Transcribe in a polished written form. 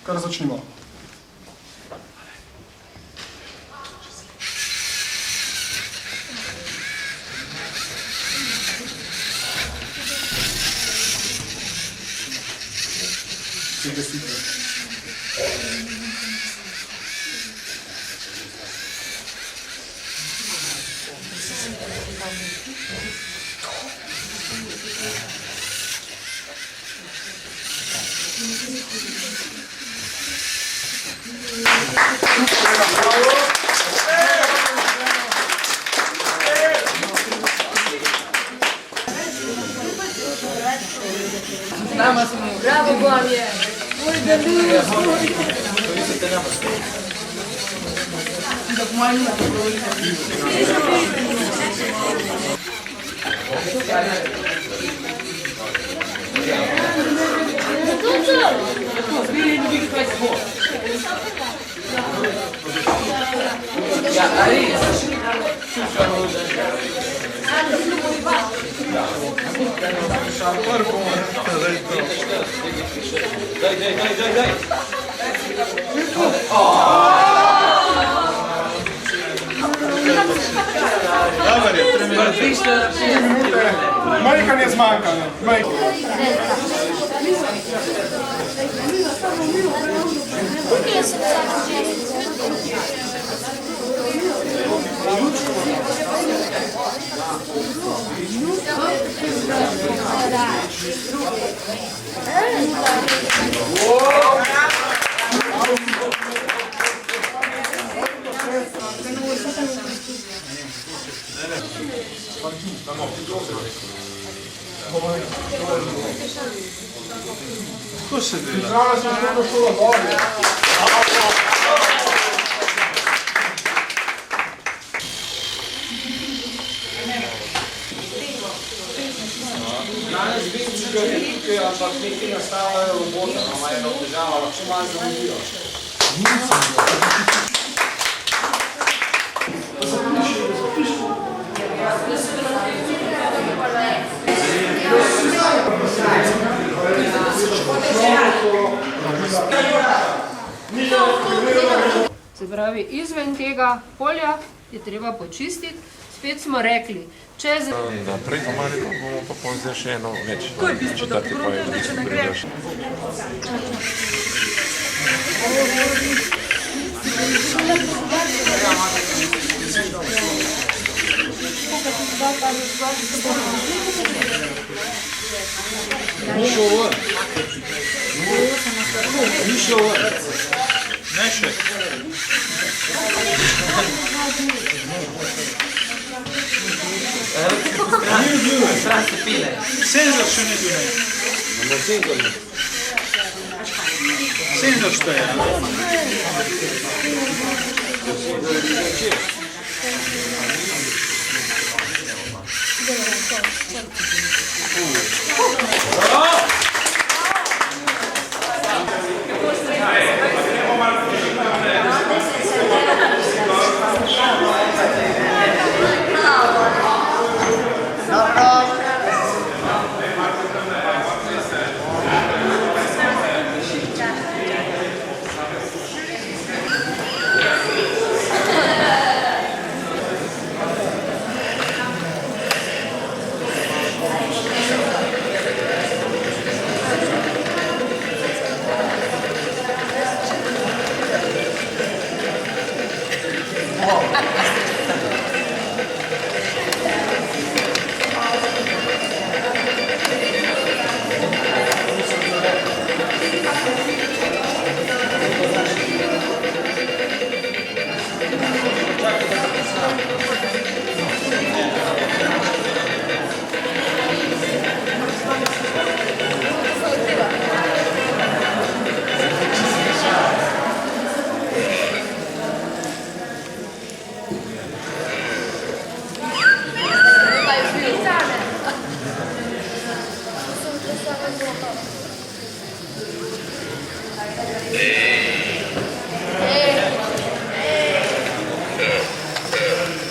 Kar začnimo. Vsi glasite. Bravo, Gorje! Daj. Dobar je, 3 minute. Majka ne zmanjka, ne. Majka. Ko se dela? Zdravo smo šlo šolo bolje. Danes vidim, da je tukaj, ampak nekaj nastavljajo robota, ima eno težavo, lahko še malo zamudijo. Se pravi, izven tega polja je treba počistiti. Spet smo rekli, če za... Naprej bomo pa pozdrav še eno več. To je bistvo, da pogruneš, da če ne greš. Ni šlo ven. Ne še. Senzor še ne zunaj. Senzor što je. Bravo!